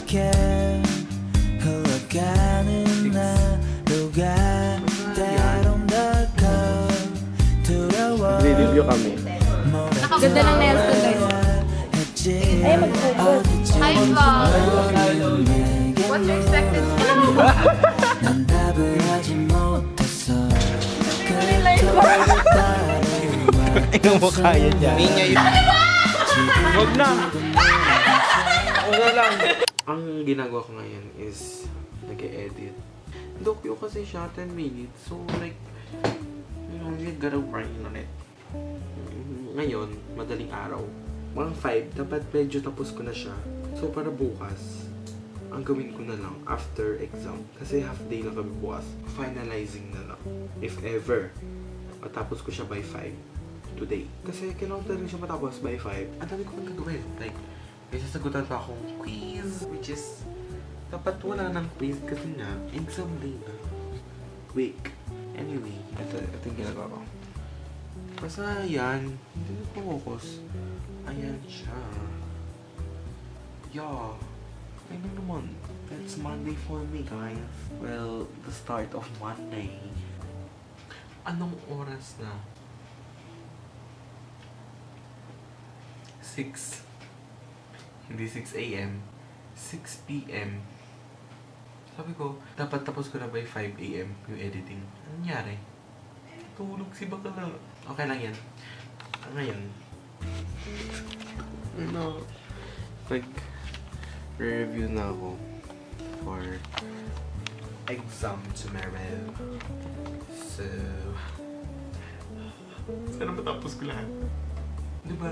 Review kami. Ganda ng nails ko, guys. Ay, mag-focus. Hi, vlog! What's your expected score? Ikaw mo kaya dyan. Huwag na! Wala lang. Ang ginagawa ko ngayon is nag-e-edit. Dokyo kasi siya 10 minutes. So like, you know, you gotta brain on it. Ngayon, madaling araw. Mga 5, dapat medyo tapos ko na siya. So para bukas, ang gawin ko na lang after exam. Kasi half day na kami bukas. Finalizing na lang. If ever, matapos ko siya by 5 today. Kasi kailangan talaga siya matapos by 5. Ang dami ko pang gagawin. Like, may sasagutan pa akong quiz. Which is, dapat wala ng quiz kasi nga, exam day na. Week. Anyway, ito yung ginagawa ko. Basta yan, hindi na focus. Ayan siya. Yeah. Ano naman? It's Monday for me, guys. Well, the start of Monday. Anong oras na? 6. Hindi 6 AM. 6 PM. Sabi ko, dapat tapos ko na by 5 AM yung editing. Ano nangyari? Tulog si Bakala. Okay lang yan. Ngayon, ano, like, review na ako for exam tomorrow. So, sana matapos ko lahat. Diba?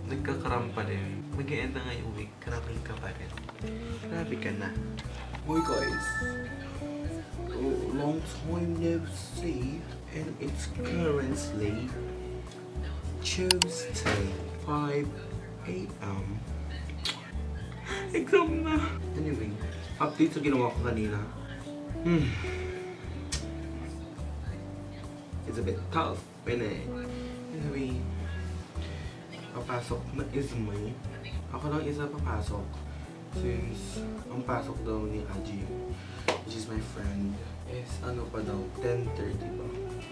Nagkakaram pa din. Mag-e-end na ngayong week. Karaming ka pa rin. Grabe ka na. Boy guys, long time no see, and it's currently Tuesday, 5 AM. Exam na! Anyway, update sa ginawa ko kanina. It's a bit tough, innit? Anyway, papasok na Ismay. Ako lang isa papasok. Since ang pasok daw ni Aji, which is my friend, is ano pa daw, 10:30 pa.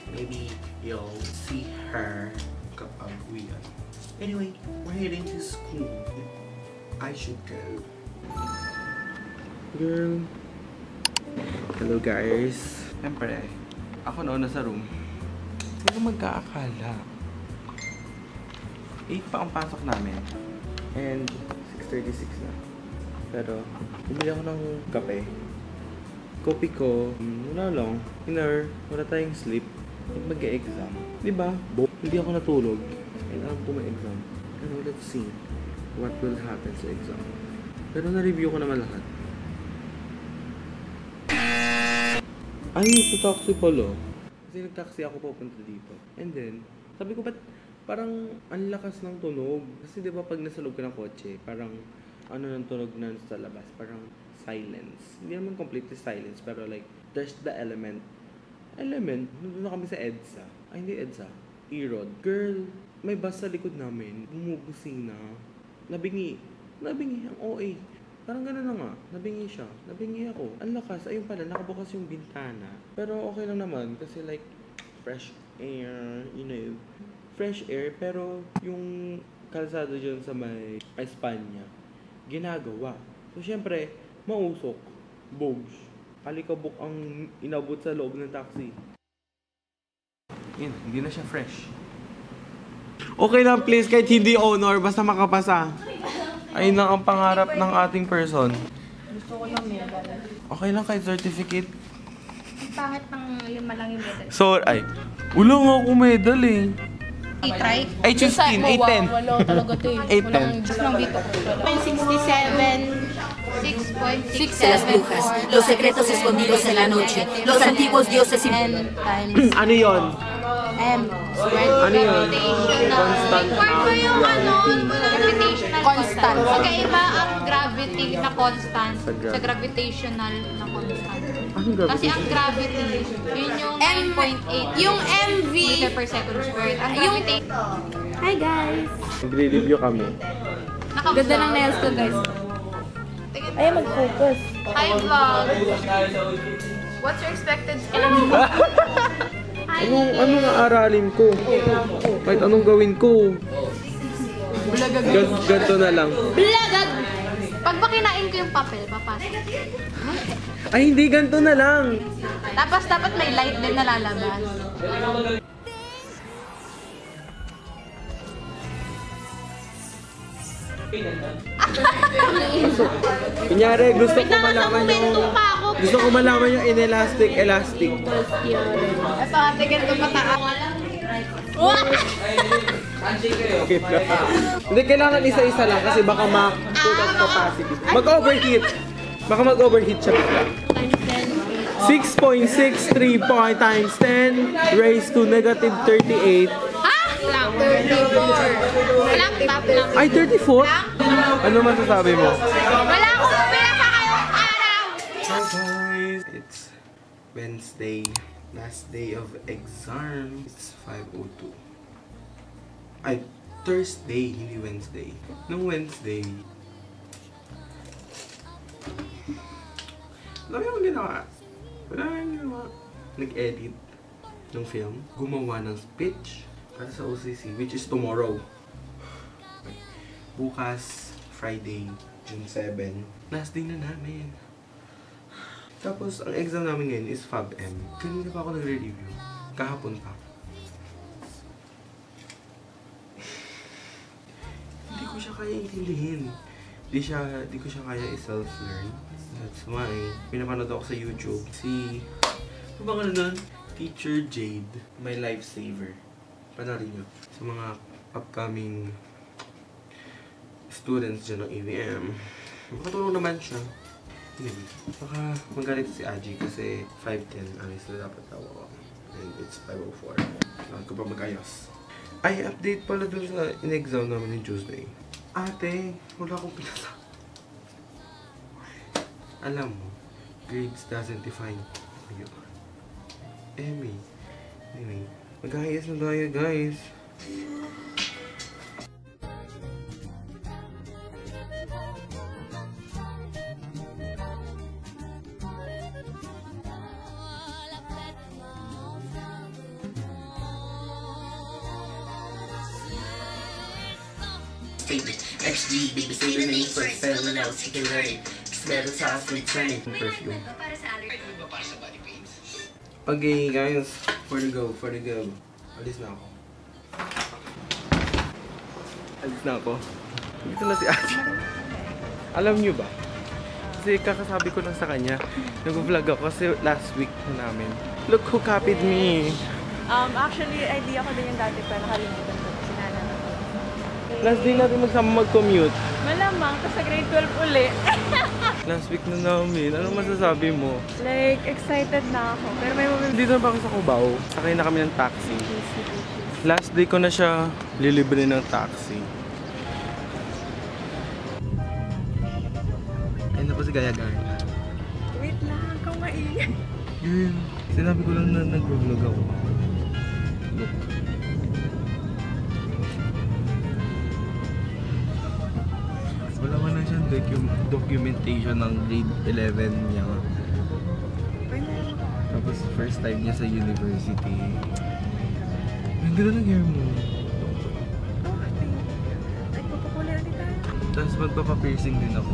Maybe you'll see her kapag uwian. Anyway, we're heading to school. I should go. Girl. Hello guys. Siyempre, ako noon nasa room. Sino magkaakala? 8 pa ang pasok namin. And 6:36 na. Pero, bumili ako ng kape. Kopi ko, wala lang. Wala tayong sleep. Mag-e-exam. Diba? Hindi ako natulog. And alam ko may exam. Pero let's see what will happen sa exam. Pero na-review ko naman lahat. Ay, sa taxi pala. Kasi nag-taxi ako papunta dito. And then, sabi ko, ba't parang ang lakas ng tunog? Kasi diba pag nasa loob ka ng kotse, parang ano ng tunog na sa labas? Parang silence. Hindi naman completely silence, pero like, there's the element. Nandun na kami sa EDSA. Ay, hindi EDSA. E-Rod. Girl, may bus sa likod namin. Bumubusina. Nabingi. Ang OA. Parang gano'n na nga. Nabingi siya. Nabingi ako. Ang lakas. Ayun pala, nakabukas yung bintana. Pero okay lang naman. Kasi like, fresh air, you know. Fresh air, pero yung kalsada dyan sa may Espanya, ginagawa. So, syempre, mausok. Bogs. Alikabok ang inabot sa loob ng taxi. Yun, hindi na siya fresh. Okay lang, please, kahit hindi honor, basta makapasa. Ayun lang ang pangarap ng ating person. Gusto ko lang medal. Okay lang kahit certificate. Ang pangit ng 5 lang yung medal. So, ay, wala nga ako medal eh. I-try? 8:15, 8:10. Wala talaga ito eh. 8:10. Just lang dito. 6.67. De las brujas, los secretos escondidos en la noche, los antiguos dioses y... times Ano yun? M. Ano yun? Constant. Part yung ano, gravitational Constant. Magkaiba ang gravity na constant Sa sa gravitational na constant. Anong Kasi ang gravity, yun yung 9.8. Yung MV. meter per second squared. Ang gravity, Hi guys! Nagre-review kami. Ganda ng nails ko guys. Ayaw mag-focus. Hi, vlog! What's your expected score? Anong aaralin ko? Kahit anong gawin ko. Ganto na lang. Blagag! Pag ba kinain ko yung papel, papasok. Ay, hindi, ganto na lang. Tapos dapat may light din na lalabas. Kunyari, gusto ko malaman yung... Momentum pa ako. Gusto ko malaman yung inelastic. Ito, ate, ganito mataas. Hindi, kailangan isa-isa lang kasi baka ma-total capacity. Mag-overheat. Baka mag-overheat siya bigla. 6.63 times 10 raised to negative 38. Ha? 34. Walang top lang. Ay, 34? Ano masasabi mo? Wala akong pinasa kayong araw. Hi guys! It's Wednesday. Last day of exam. It's 5:02. Ay, Thursday, hindi Wednesday. Nung Wednesday, alam mo yung ginawa? Wala yung ginawa. Nag-edit ng film. Gumawa ng speech para sa OCC, which is tomorrow. Bukas, Friday, June 7. Last day na namin. Tapos, ang exam namin ngayon is FAB-M. Kanina pa ako nagre-review. Kahapon pa. Hindi ko siya kaya intindihin. Di ko siya kaya i-self-learn. That's why, pinapanood ako sa YouTube. Ano ba ka nun? Teacher Jade. My lifesaver. Panorin nyo. Sa mga upcoming students dyan ng AVM. Makatulong naman siya. Anyway, baka magalit si Aji kasi 5:10 alis na dapat ako. And it's 5:04. Kailangan ko pa mag-ayos. Ay, update pala dun sa in-exam namin yung Tuesday. Ate, wala akong pinasa. Alam mo, grades doesn't define you. Emmy. Anyway, mag-ayos na tayo guys. XG, baby, say the name first, spell it out, you can learn. Smell the sauce, we turn. Perfume. Okay guys, for the go. Alis na ako. Dito na si Aji. Alam nyo ba? Kasi kakasabi ko lang sa kanya, nag-vlog ako kasi last week na namin. Look who copied me! Actually, idea ko din yung dati pero nakalimutan ko. Sinala ko. Last day natin magsama mag-commute. Malamang, kasi sa grade 12 uli. Last week na namin. Anong masasabi mo? Like, excited na ako. Pero may moment. Dito na ba ako sa Cubao? Sakay na kami ng taxi. Last day ko na siya lilibre ng taxi. Ayun na po si Gaya Gaya. Wait lang, kung maingay. Yun. Sinabi ko lang na nag-vlog ako. Look. Wala man na siyang documentation ng grade 11 niya. Tapos first time niya sa university. Ang ganda ng hair mo. Ay, papakulay ulit tayo. Tapos magpapa-piercing din ako.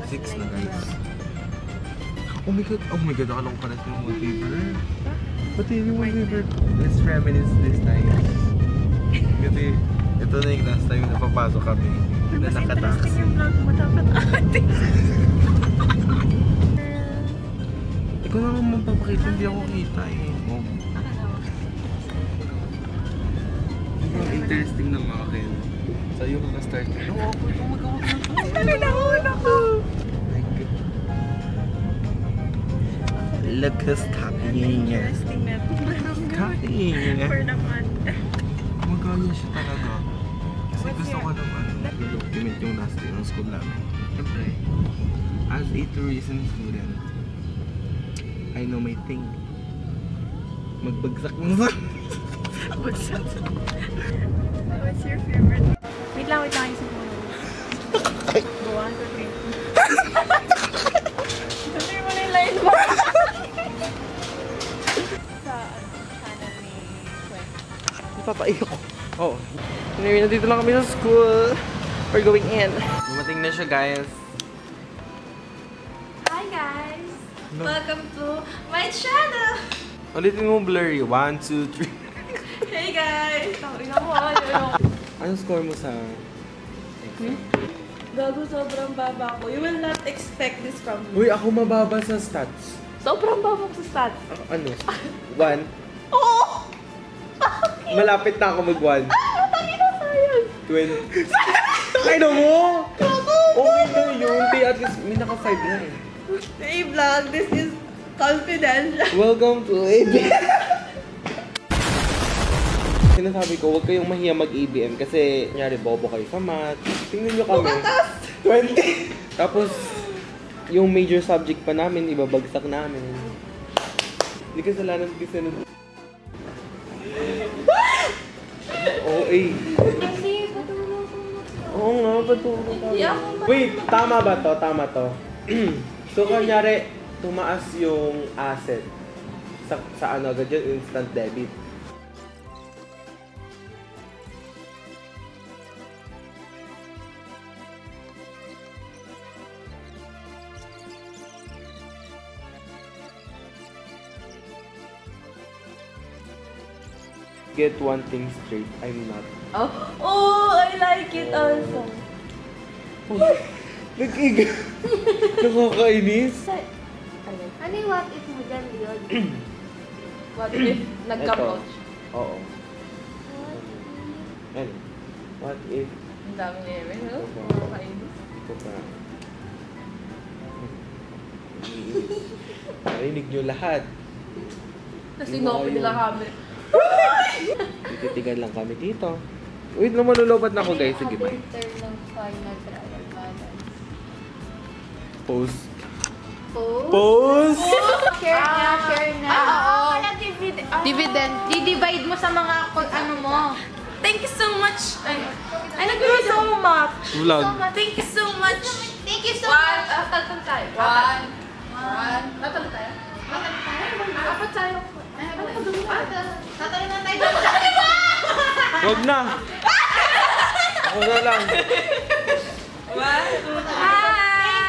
6 na guys. Oh my god, akala ko pares yung wallpaper. Pati yung wallpaper. Let's reminisce this time. Kasi ito na yung last time na papasok kami. Na nakataksi. Yung vlog mo dapat ate. Ikaw na naman papakita, hindi ako kita eh. Oh. Ang interesting ng akin. Sa'yo ka-start. Oh my god. Ano na una ko? Look who's copying. Interesting na. Copying. For naman. Magaya siya talaga. Kasi gusto ko naman document yung last day ng school namin. Siyempre, as a tourism student, I know my thing. Magbagsak mo ba? Bagsak. What's your favorite? Wait lang, isip mo. Go on, Anyway, nandito lang kami sa school. We're going in. Dumating na siya, guys. Hi guys! Welcome to my channel! Ulitin mo blurry. 1, 2, 3. Hey guys! Tingnan mo, Anong score mo sa exam? Gago, sobrang baba ko. You will not expect this from me. Uy, ako mababa sa stats. Sobrang baba ko sa stats. Ano? 1? Oo! Malapit na ako mag-1. Matangin na science! 20. Ay, no mo! Okay na yun. At least may naka-5 na eh. Hey vlog, this is confidential. Welcome to ABM. Sinasabi ko, huwag kayong mahiya mag-ABM kasi nyari bobo kayo sa math. Tingnan nyo kami. 20. Tapos, yung major subject pa namin, ibabagsak namin. Hindi kasalanan kasi nun. OA. Kasi, patulong ko. Oo nga, patulong ka. Yeah. Wait, tama ba to? Tama to. So, kunyari, tumaas yung asset sa ano agad yun, instant debit. Get one thing straight, I'm not. Oh, I like it also. Nag-iga. Nakakainis. Ano yung what if mo dyan, Leon? What if nagka-coach? Oo. Ano? What if Ang dami niya yun, no? Nakakainis. ito pa? Narinig nyo lahat. Kasi no-open nila kami. Tititigan lang kami dito. Wait, malulubat na ako guys. Sige, bye. Winter ng final trial balance. Post. Oh? Post! Share na, share na. Oo. Dividend. Di-divide mo sa mga ano mo. Thank you so much. I love you so much. Vlog. Thank you so much. Thank you so One. much. Tatalo tayo. One. Tatalo tayo. Apat tayo. Tatalo na tayo. Wag na! Ako na lang. Thank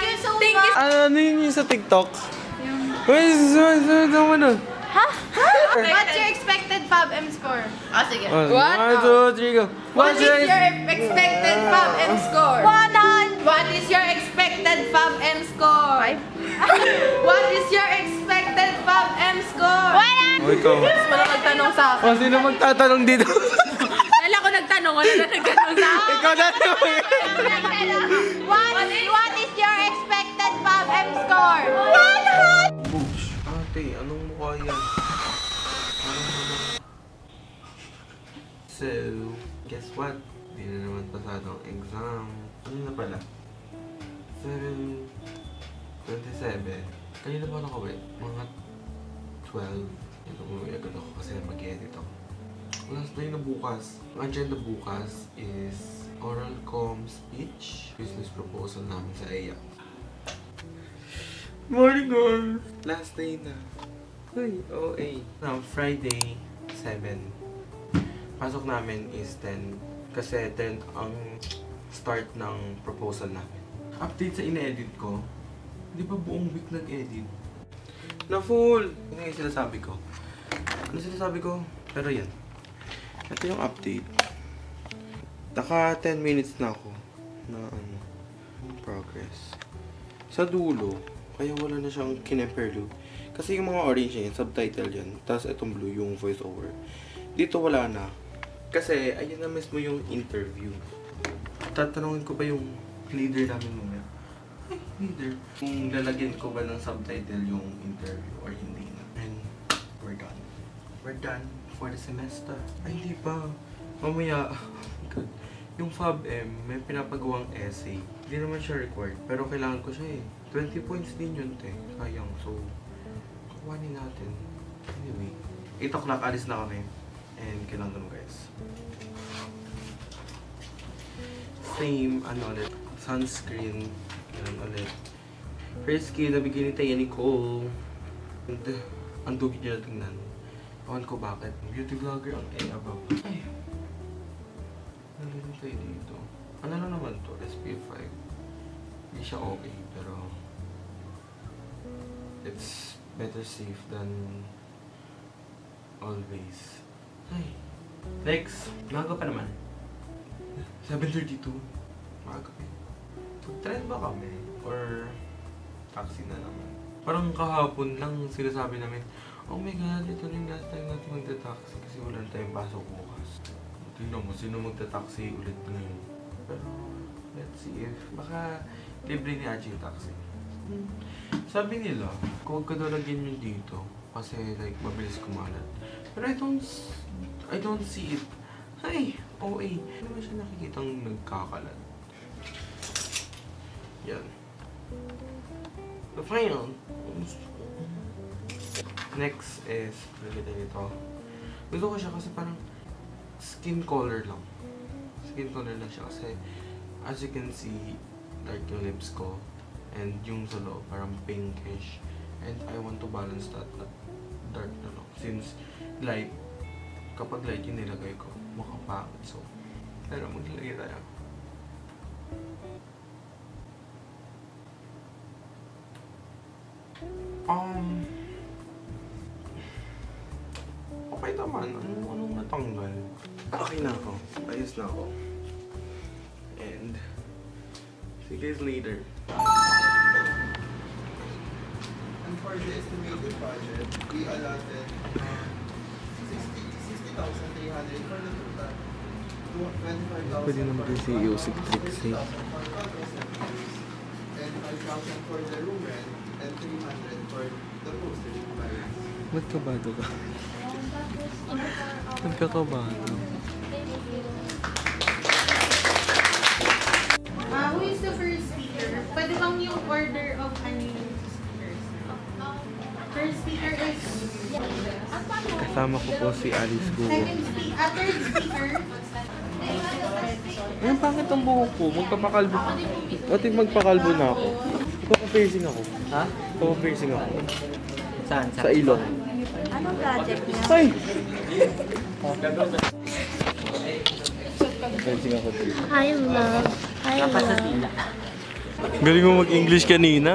you so much. Ano yun yung sa TikTok? Wait, ano? What's your expected FABM score? Ah, sige. 1, 2, 3, go. What is your expected FABM score? 100. What is your expected FABM score? 5. What is your expected FABM score? 100. Oh, ikaw. Wala nagtanong sa akin. Oh, sino magtatanong dito? Wala ko nagtanong. Wala na nagtanong sa akin. Ikaw na naman. What is your expected FABM score? 100. Boosh. Ate, anong mukha yan? So, guess what? Hindi na naman pasado ang exam. Ano na pala? 7:27. Kanina pa nakawin? Mga 12. Ito, umuwi agad ako kasi mag-edit ako. Last day na bukas. Ang agenda bukas is oral comm speech. Business proposal namin sa EYA. Morning, girls! Last day na. Uy, OA. Now, Friday, 7. Pasok namin is 10. Kasi 10 ang start ng proposal namin. Update sa ina-edit ko. Di ba buong week nag-edit? Na full! Ano yung sinasabi ko? Ano sinasabi ko? Pero yan. Ito yung update. Naka 10 minutes na ako na progress. Sa dulo, kaya wala na siyang kinemperlo. Kasi yung mga orange yan, subtitle yan. Tapos itong blue, yung voiceover. Dito wala na. Kasi ayun na mismo yung interview. Tatanungin ko ba yung leader namin mamaya? Ay, leader. Kung lalagyan ko ba ng subtitle yung interview or hindi na. And we're done. We're done for the semester. Ay, hindi pa. Mamaya, God. Yung FABM, may pinapagawang essay. Hindi naman siya required, pero kailangan ko siya eh. 20 points din yun, te. Sayang. So, kukuhanin natin. Anyway, 8 o'clock, alis na kami. And kailangan naman guys. Same, ano ulit. Sunscreen. Kailangan ulit. First kid, nabigyan ni Taya Nicole. And, ang dugi niya na tingnan. Ewan ko bakit. Beauty vlogger ang above. Ay. Nandito tayo dito. Ano na naman to? SP5. Hindi siya okay, pero it's better safe than always. Ay. Next. Maaga pa naman. 7:32. Maaga pa. Trend ba kami? Or taxi na naman? Parang kahapon lang sinasabi namin, oh my god, ito na yung last time natin magta-taxi kasi wala na tayong pasok bukas. Tingnan mo, sino magta-taxi ulit ngayon? Pero, let's see if baka libre ni Aji yung taxi. Sabi nila, huwag ka daw lagyan yun dito kasi like mabilis kumalat. Pero I don't see it. Ay, OA. Hindi naman siya nakikitang nagkakalat. Yan. The final. Next is, lagyan nito. Gusto ko siya kasi parang skin color lang. Skin color lang siya kasi as you can see, dark yung lips ko. And yung sa loob, parang pinkish. And I want to balance that na dark na lang. Since light, kapag light yung nilagay ko, mukhang pangit. So, pero maglalagay tayo. Okay naman. Anong natanggal? Okay na ako. Ayos na ako. And, see you guys later. And for the estimated budget, we allotted 60,300 for the total. 25,000 Pwede naman din si Yosik Trixie. And 5,000 for the room rent and 300 for the postage balance. Magkabado ka? Nagkakabado. Who is the first speaker? Pwede bang yung order of ano yung speakers? First speaker is... Kasama ko po si Alice Guo. Third speaker. Ayun, bakit ang buhok ko? Magpapakalbo. Pati magpakalbo na ako. Magpapapiercing ako. Ha? Magpapapiercing ako. Saan? Sa ilong. Anong project niya? Ay! Piercing ako dito. Hi, love. Hi, love. Galing mo mag-English kanina.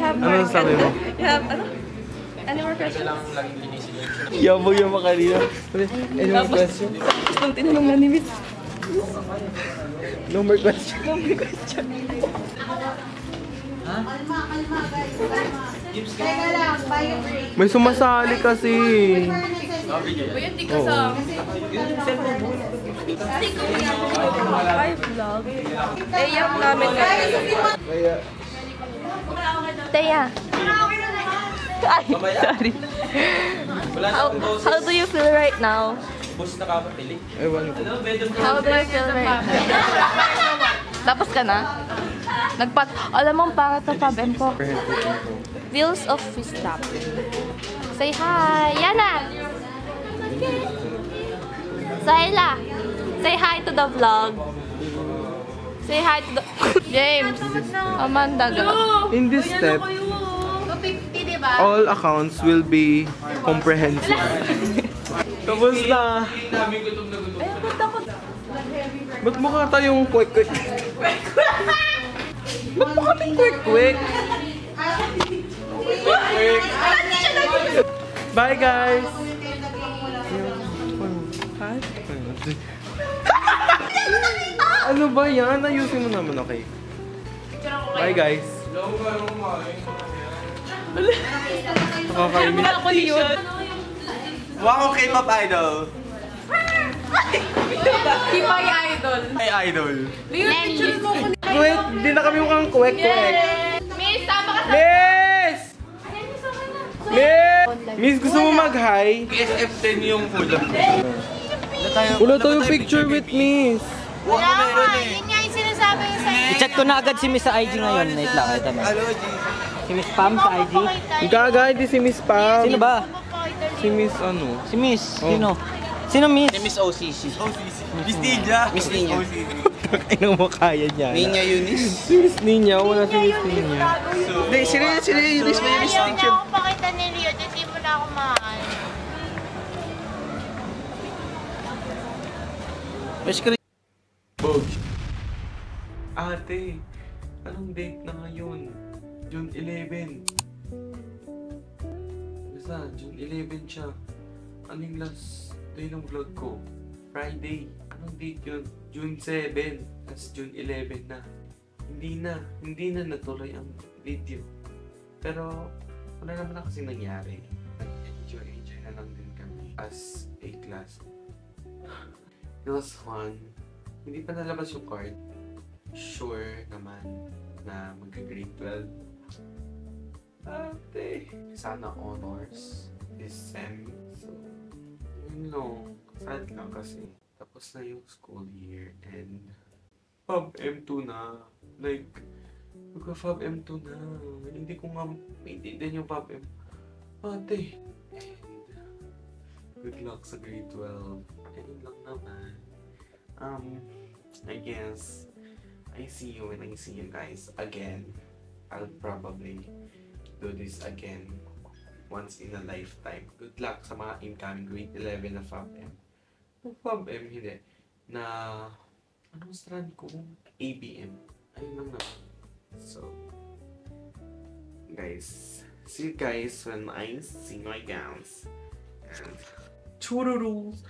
Ano sabi mo? You have, ano? Any more questions? Yabang yung kanina. Any more question? Gusto tinanong na ni Miss. No more question. No more question. Kalma, guys. Kalma. Teka lang, bio break. May sumasali kasi. Uy, hindi ka sa... Hi, vlog. Iyak namin ngayon. Teya. Ay, sorry. How do you feel right now? Ewan ko. How do you feel right now? Tapos ka na? Alam mo, ang pangit ng Fab ko. Wheels of Wisdom. Say hi! Yana! Sahila! Say hi to the vlog. Say hi to the... James! Amanda, In this step, 250, diba? all accounts will be comprehensive. Kamusta? Ba't mukha tayong kwek-kwek? Ba't mukha tayong kwek-kwek? Kwek-kwek. Bye guys! Ano ba yan? Ayusin mo naman, okay? Bye guys! Nakakainis. Wow, K-pop idol! Kipay idol. Ay, idol! Kwek! Di na kami mukhang kwek-kwek! Miss, tama ka sa... Miss! Miss! Miss, gusto mo mag-hi? SF10 yung hula. Wala tayong picture with Miss. Wala ko meron eh. Yun nga yung sinasabi ko sa'yo. I-chat ko na agad si Miss sa IG ngayon. Wait lang, ito mo. Hello, G. Si Miss Pam sa IG. Gagay, di si Miss Pam. Sino ba? Si Miss ano? Si Miss. Oh. Sino? Sino Miss? Miss OCC. Miss Ninja. Miss Ninja. Ano mo kaya niya? Ninja Eunice. Si Miss Ninya, wala si Miss Ninya. Hindi, sino yung Eunice? May Miss Ayaw Ninja. na ako pakita ni Leo, hindi mo na ako mahal. Wish ko rin. Bog. Ate, anong date na ngayon? June 11. Basta, June 11 siya. Ano yung last day ng vlog ko? Friday. Anong date yun? June 7. Tapos June 11 na. Hindi na natuloy ang video. Pero, wala naman na kasi nangyari. Nag-enjoy na lang din kami as a class. It was fun. Hindi pa nalabas yung card. Sure naman na magka-grade 12. Ate, sana honors this sem. So, yun lang. Sad lang kasi. Tapos na yung school year and Fab M2 na. Like, magka-Fab M2 na. Hindi ko nga maintindihan yung Fab M. Ate. And, good luck sa grade 12. Ayun lang naman. I guess, I see you when I see you guys again. I'll probably do this again once in a lifetime. Good luck sa mga incoming grade 11 na Fab M. Yung Fab M, hindi. Na, anong strand ko? ABM. Ayun lang naman. So, guys, see you guys when I sing my gowns. And, chururus!